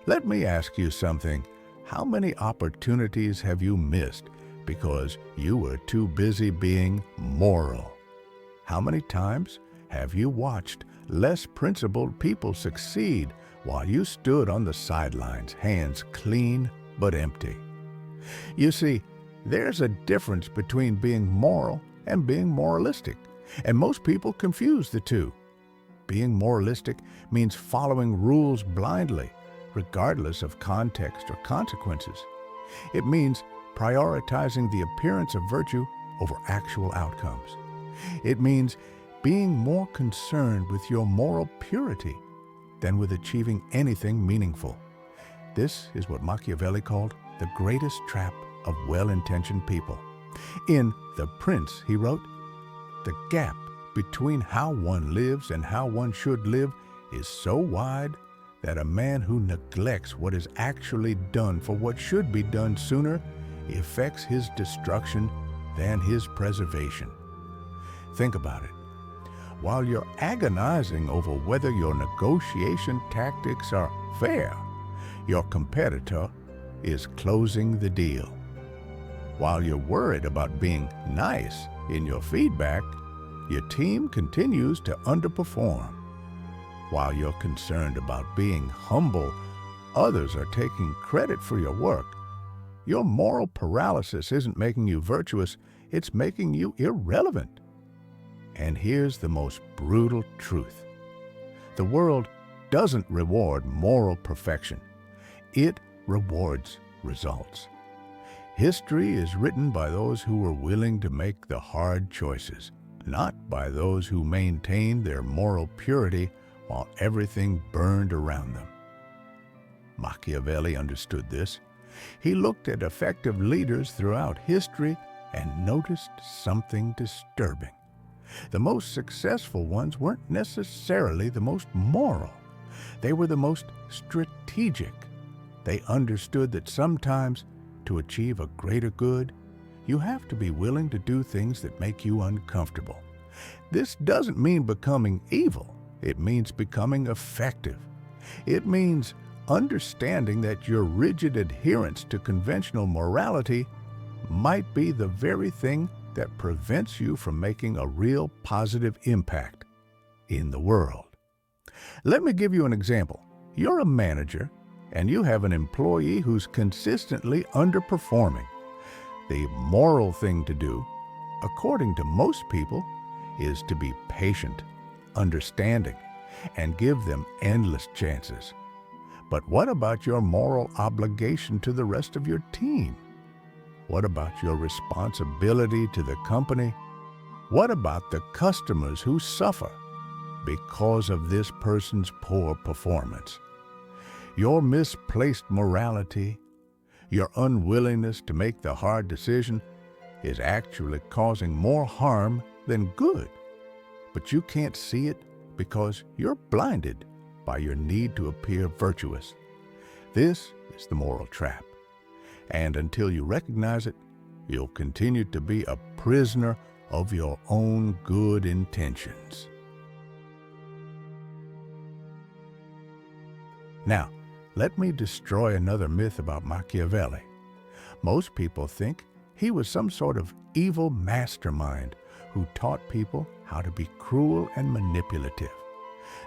Let me ask you something. How many opportunities have you missed because you were too busy being moral? How many times have you watched less principled people succeed while you stood on the sidelines, hands clean but empty? You see, there's a difference between being moral and being moralistic, and most people confuse the two. Being moralistic means following rules blindly, regardless of context or consequences. It means prioritizing the appearance of virtue over actual outcomes. It means being more concerned with your moral purity than with achieving anything meaningful. This is what Machiavelli called the greatest trap of well-intentioned people. In The Prince, he wrote, "The gap between how one lives and how one should live is so wide that a man who neglects what is actually done for what should be done sooner effects his destruction than his preservation." Think about it. While you're agonizing over whether your negotiation tactics are fair, your competitor is closing the deal. While you're worried about being nice in your feedback, your team continues to underperform. While you're concerned about being humble, others are taking credit for your work. Your moral paralysis isn't making you virtuous, it's making you irrelevant. And here's the most brutal truth. The world doesn't reward moral perfection. It rewards results. History is written by those who were willing to make the hard choices, not by those who maintained their moral purity while everything burned around them. Machiavelli understood this. He looked at effective leaders throughout history and noticed something disturbing. The most successful ones weren't necessarily the most moral. They were the most strategic. They understood that sometimes, to achieve a greater good, you have to be willing to do things that make you uncomfortable. This doesn't mean becoming evil. It means becoming effective. It means understanding that your rigid adherence to conventional morality might be the very thing that prevents you from making a real positive impact in the world. Let me give you an example. You're a manager and you have an employee who's consistently underperforming. The moral thing to do, according to most people, is to be patient, understanding, and give them endless chances. But what about your moral obligation to the rest of your team? What about your responsibility to the company? What about the customers who suffer because of this person's poor performance? Your misplaced morality, your unwillingness to make the hard decision, is actually causing more harm than good. But you can't see it because you're blinded by your need to appear virtuous. This is the moral trap. And until you recognize it, you'll continue to be a prisoner of your own good intentions. Now, let me destroy another myth about Machiavelli. Most people think he was some sort of evil mastermind who taught people how to be cruel and manipulative.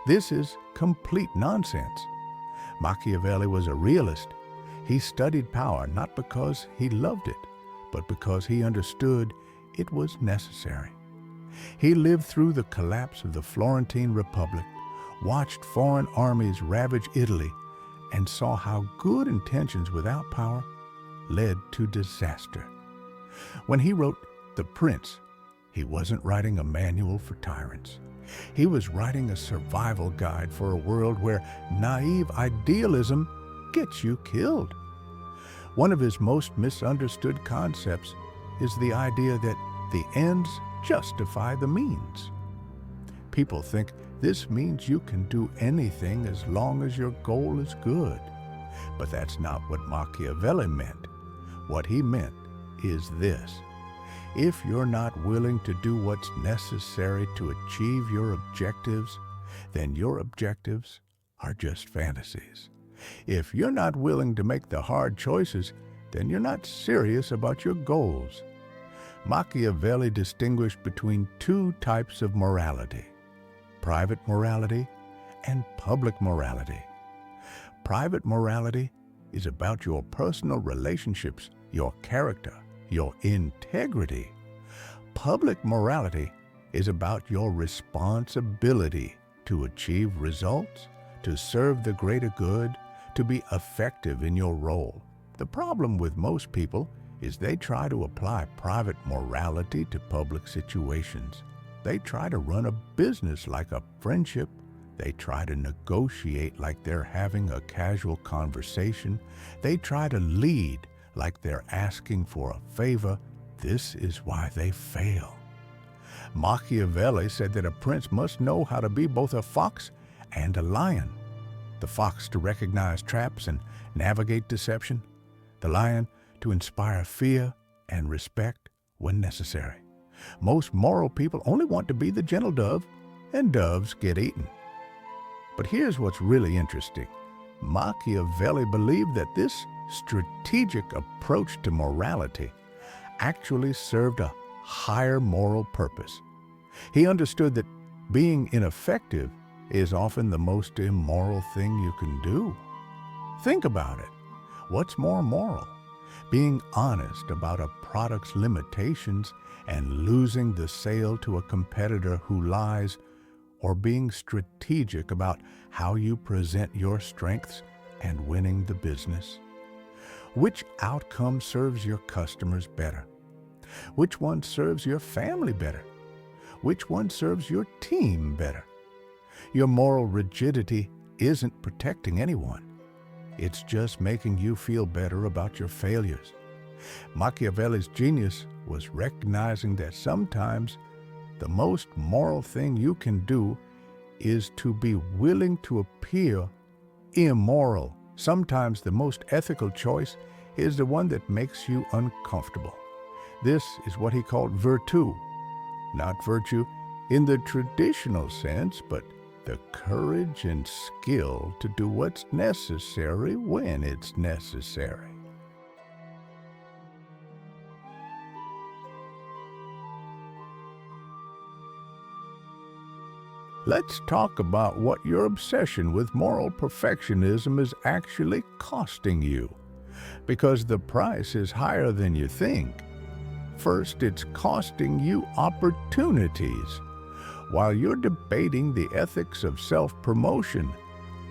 This is complete nonsense. Machiavelli was a realist. He studied power not because he loved it, but because he understood it was necessary. He lived through the collapse of the Florentine Republic, watched foreign armies ravage Italy, and saw how good intentions without power led to disaster. When he wrote The Prince, he wasn't writing a manual for tyrants. He was writing a survival guide for a world where naive idealism gets you killed. One of his most misunderstood concepts is the idea that the ends justify the means. People think this means you can do anything as long as your goal is good. But that's not what Machiavelli meant. What he meant is this: if you're not willing to do what's necessary to achieve your objectives, then your objectives are just fantasies. If you're not willing to make the hard choices, then you're not serious about your goals. Machiavelli distinguished between two types of morality: private morality and public morality. Private morality is about your personal relationships, your character, your integrity. Public morality is about your responsibility to achieve results, to serve the greater good, to be effective in your role. The problem with most people is they try to apply private morality to public situations. They try to run a business like a friendship. They try to negotiate like they're having a casual conversation. They try to lead like they're asking for a favor. This is why they fail. Machiavelli said that a prince must know how to be both a fox and a lion. The fox to recognize traps and navigate deception. The lion to inspire fear and respect when necessary. Most moral people only want to be the gentle dove, and doves get eaten. But here's what's really interesting. Machiavelli believed that this strategic approach to morality actually served a higher moral purpose. He understood that being ineffective is often the most immoral thing you can do. Think about it. What's more moral? Being honest about a product's limitations and losing the sale to a competitor who lies, or being strategic about how you present your strengths and winning the business? Which outcome serves your customers better? Which one serves your family better? Which one serves your team better? Your moral rigidity isn't protecting anyone. It's just making you feel better about your failures. Machiavelli's genius was recognizing that sometimes the most moral thing you can do is to be willing to appear immoral. Sometimes the most ethical choice is the one that makes you uncomfortable. This is what he called virtù, not virtue in the traditional sense, but the courage and skill to do what's necessary when it's necessary. Let's talk about what your obsession with moral perfectionism is actually costing you, because the price is higher than you think. First, it's costing you opportunities. While you're debating the ethics of self-promotion,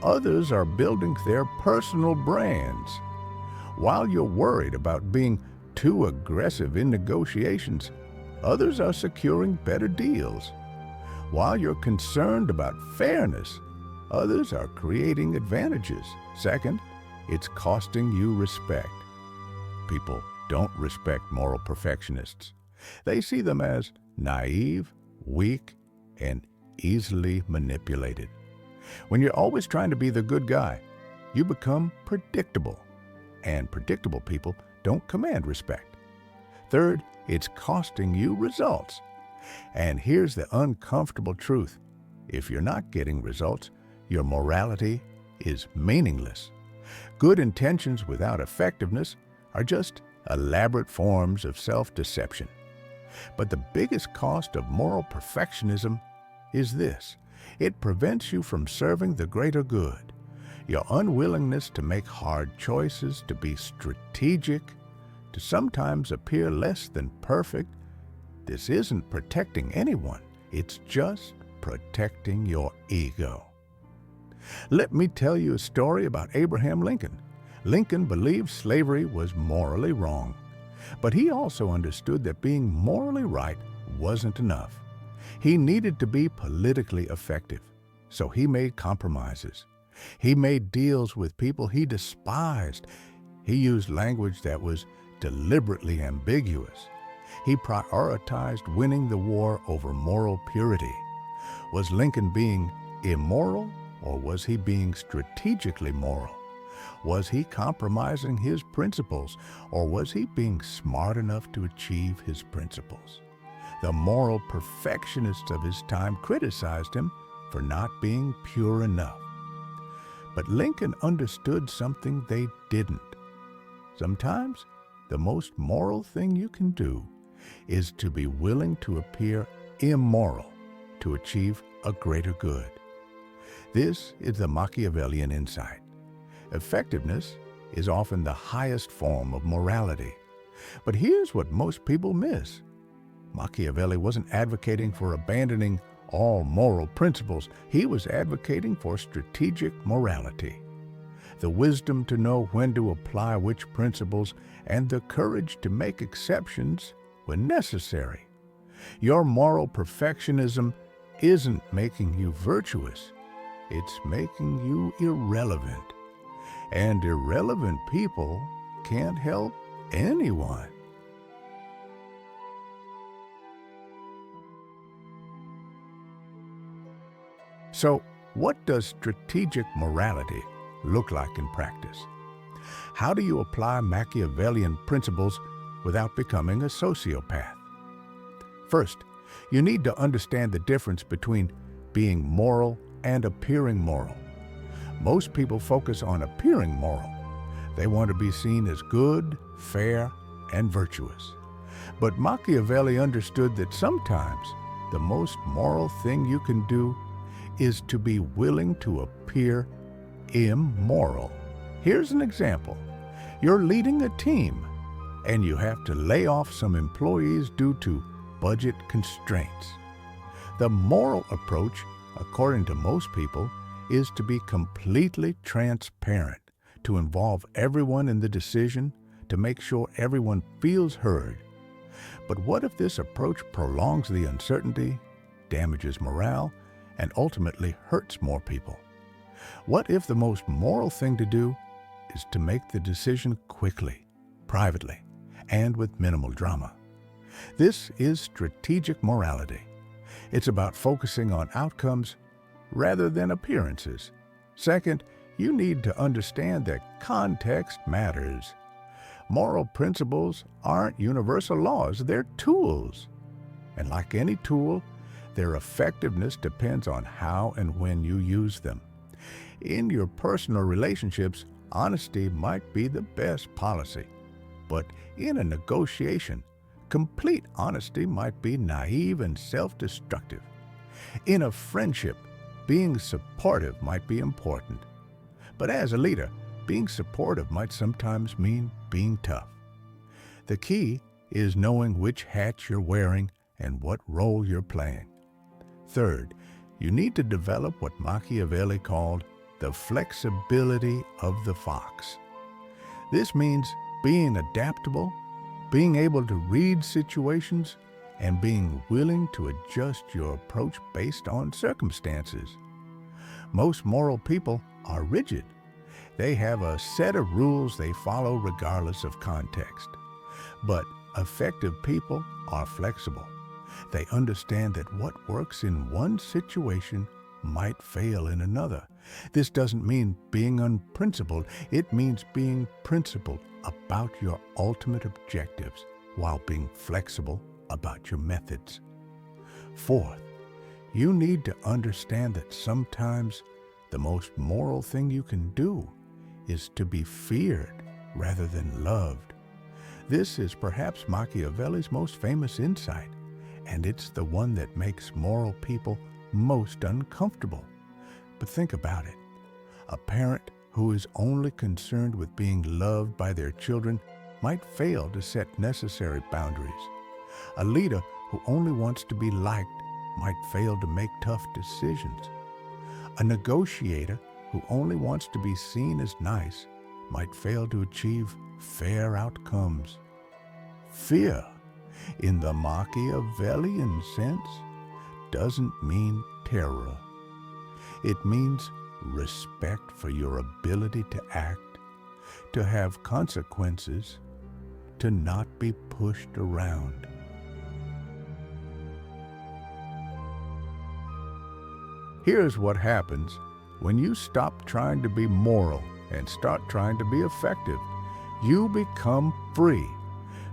others are building their personal brands. While you're worried about being too aggressive in negotiations, others are securing better deals. While you're concerned about fairness, others are creating advantages. Second, it's costing you respect. People don't respect moral perfectionists. They see them as naive, weak, and easily manipulated. When you're always trying to be the good guy, you become predictable, and predictable people don't command respect. Third, it's costing you results. And here's the uncomfortable truth. If you're not getting results, your morality is meaningless. Good intentions without effectiveness are just elaborate forms of self-deception. But the biggest cost of moral perfectionism is this: it prevents you from serving the greater good. Your unwillingness to make hard choices, to be strategic, to sometimes appear less than perfect, this isn't protecting anyone. It's just protecting your ego. Let me tell you a story about Abraham Lincoln. Lincoln believed slavery was morally wrong, but he also understood that being morally right wasn't enough. He needed to be politically effective, so he made compromises. He made deals with people he despised. He used language that was deliberately ambiguous. He prioritized winning the war over moral purity. Was Lincoln being immoral, or was he being strategically moral? Was he compromising his principles, or was he being smart enough to achieve his principles? The moral perfectionists of his time criticized him for not being pure enough. But Lincoln understood something they didn't. Sometimes the most moral thing you can do is to be willing to appear immoral to achieve a greater good. This is the Machiavellian insight. Effectiveness is often the highest form of morality. But here's what most people miss. Machiavelli wasn't advocating for abandoning all moral principles. He was advocating for strategic morality. The wisdom to know when to apply which principles and the courage to make exceptions when necessary. Your moral perfectionism isn't making you virtuous. It's making you irrelevant. And irrelevant people can't help anyone. So, what does strategic morality look like in practice? How do you apply Machiavellian principles without becoming a sociopath? First, you need to understand the difference between being moral and appearing moral. Most people focus on appearing moral. They want to be seen as good, fair, and virtuous. But Machiavelli understood that sometimes the most moral thing you can do is to be willing to appear immoral. Here's an example. You're leading a team, and you have to lay off some employees due to budget constraints. The moral approach, according to most people, is to be completely transparent, to involve everyone in the decision, to make sure everyone feels heard. But what if this approach prolongs the uncertainty, damages morale, and ultimately hurts more people? What if the most moral thing to do is to make the decision quickly, privately, and with minimal drama? This is strategic morality. It's about focusing on outcomes rather than appearances. Second, you need to understand that context matters. Moral principles aren't universal laws, they're tools. And like any tool, their effectiveness depends on how and when you use them. In your personal relationships, honesty might be the best policy. But in a negotiation, complete honesty might be naive and self-destructive. In a friendship, being supportive might be important. But as a leader, being supportive might sometimes mean being tough. The key is knowing which hat you're wearing and what role you're playing. Third, you need to develop what Machiavelli called the flexibility of the fox. This means being adaptable, being able to read situations, and being willing to adjust your approach based on circumstances. Most moral people are rigid. They have a set of rules they follow regardless of context. But effective people are flexible. They understand that what works in one situation might fail in another. This doesn't mean being unprincipled. It means being principled about your ultimate objectives while being flexible about your methods. Fourth, you need to understand that sometimes the most moral thing you can do is to be feared rather than loved. This is perhaps Machiavelli's most famous insight, and it's the one that makes moral people most uncomfortable. But think about it. A parent who is only concerned with being loved by their children might fail to set necessary boundaries. A leader who only wants to be liked might fail to make tough decisions. A negotiator who only wants to be seen as nice might fail to achieve fair outcomes. Fear, in the Machiavellian sense, doesn't mean terror. It means respect for your ability to act, to have consequences, to not be pushed around. Here's what happens when you stop trying to be moral and start trying to be effective. You become free.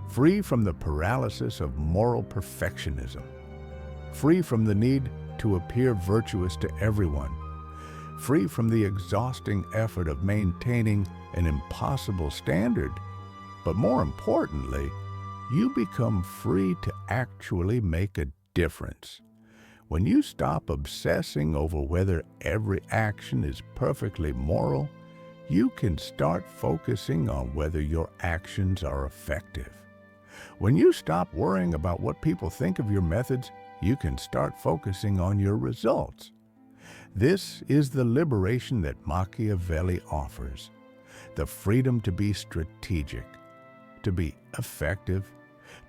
Free from the paralysis of moral perfectionism. Free from the need to appear virtuous to everyone. free from the exhausting effort of maintaining an impossible standard. But more importantly, you become free to actually make a difference. When you stop obsessing over whether every action is perfectly moral, you can start focusing on whether your actions are effective. When you stop worrying about what people think of your methods, you can start focusing on your results. This is the liberation that Machiavelli offers: the freedom to be strategic, to be effective,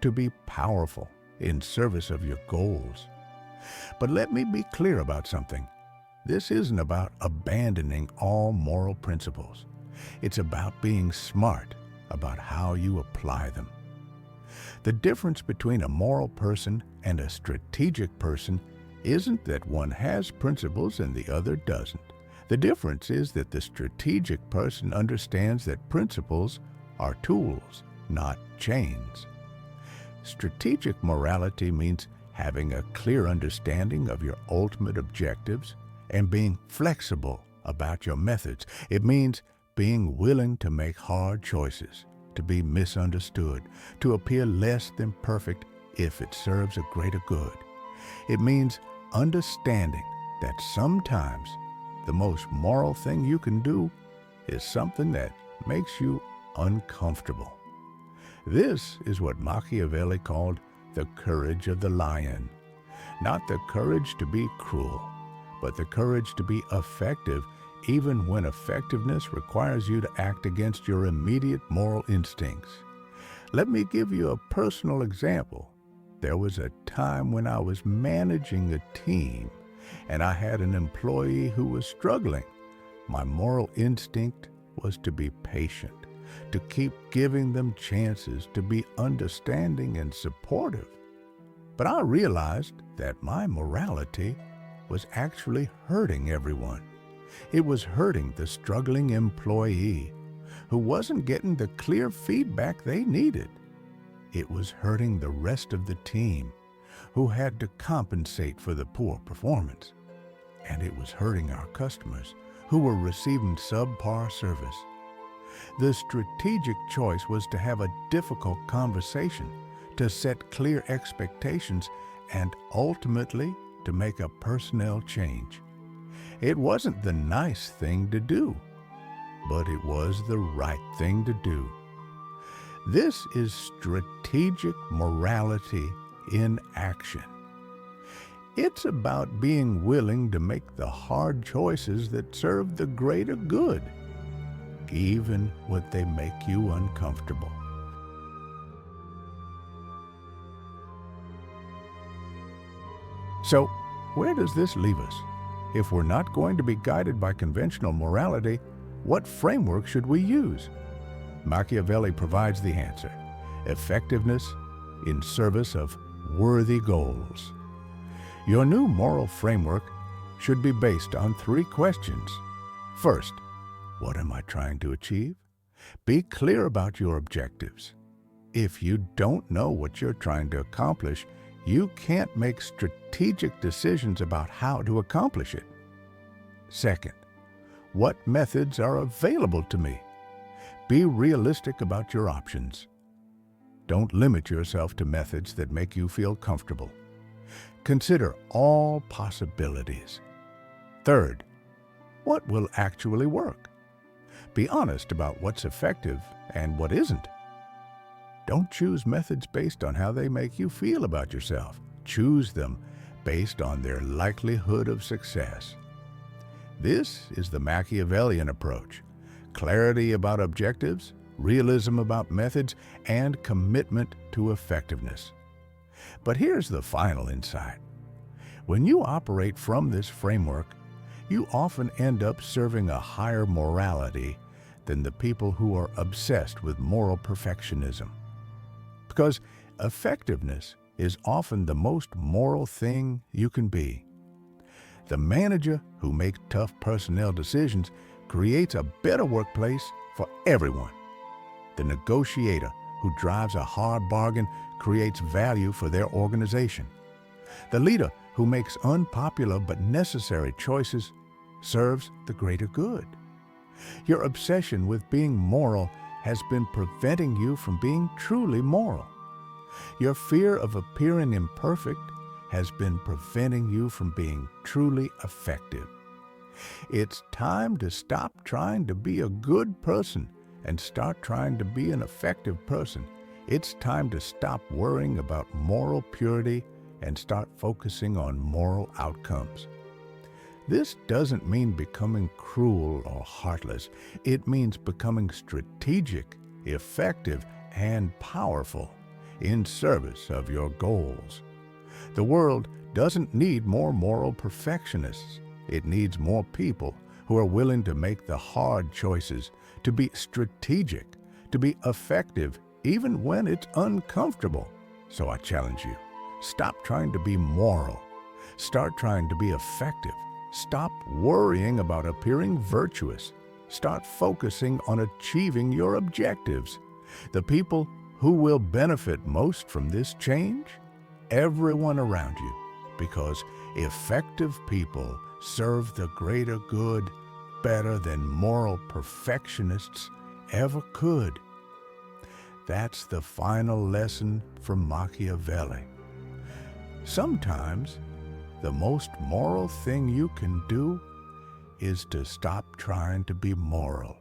to be powerful in service of your goals. But let me be clear about something. This isn't about abandoning all moral principles. It's about being smart about how you apply them. The difference between a moral person and a strategic person isn't that one has principles and the other doesn't. The difference is that the strategic person understands that principles are tools, not chains. Strategic morality means having a clear understanding of your ultimate objectives and being flexible about your methods. It means being willing to make hard choices, to be misunderstood, to appear less than perfect if it serves a greater good. It means understanding that sometimes the most moral thing you can do is something that makes you uncomfortable. This is what Machiavelli called the courage of the lion. Not the courage to be cruel, but the courage to be effective even when effectiveness requires you to act against your immediate moral instincts. Let me give you a personal example. There was a time when I was managing a team and I had an employee who was struggling. My moral instinct was to be patient, to keep giving them chances, to be understanding and supportive. But I realized that my morality was actually hurting everyone. It was hurting the struggling employee who wasn't getting the clear feedback they needed. It was hurting the rest of the team who had to compensate for the poor performance. And it was hurting our customers who were receiving subpar service. The strategic choice was to have a difficult conversation, to set clear expectations, and ultimately to make a personnel change. It wasn't the nice thing to do, but it was the right thing to do. This is strategic morality in action. It's about being willing to make the hard choices that serve the greater good, even when they make you uncomfortable. So, where does this leave us? If we're not going to be guided by conventional morality, what framework should we use? Machiavelli provides the answer: effectiveness in service of worthy goals. Your new moral framework should be based on 3 questions. First, what am I trying to achieve? Be clear about your objectives. If you don't know what you're trying to accomplish, you can't make strategic decisions about how to accomplish it. Second, what methods are available to me? Be realistic about your options. Don't limit yourself to methods that make you feel comfortable. Consider all possibilities. Third, what will actually work? Be honest about what's effective and what isn't. Don't choose methods based on how they make you feel about yourself. Choose them based on their likelihood of success. This is the Machiavellian approach: clarity about objectives, realism about methods, and commitment to effectiveness. But here's the final insight. When you operate from this framework, you often end up serving a higher morality than the people who are obsessed with moral perfectionism. Because effectiveness is often the most moral thing you can be. The manager who makes tough personnel decisions creates a better workplace for everyone. The negotiator who drives a hard bargain creates value for their organization. The leader who makes unpopular but necessary choices serves the greater good. Your obsession with being moral has been preventing you from being truly moral. Your fear of appearing imperfect has been preventing you from being truly effective. It's time to stop trying to be a good person and start trying to be an effective person. It's time to stop worrying about moral purity and start focusing on moral outcomes. This doesn't mean becoming cruel or heartless. It means becoming strategic, effective, and powerful in service of your goals. The world doesn't need more moral perfectionists. It needs more people who are willing to make the hard choices, to be strategic, to be effective, even when it's uncomfortable. So I challenge you, stop trying to be moral. Start trying to be effective. Stop worrying about appearing virtuous. Start focusing on achieving your objectives. The people who will benefit most from this change? Everyone around you, because effective people serve the greater good better than moral perfectionists ever could. That's the final lesson from Machiavelli. Sometimes, the most moral thing you can do is to stop trying to be moral.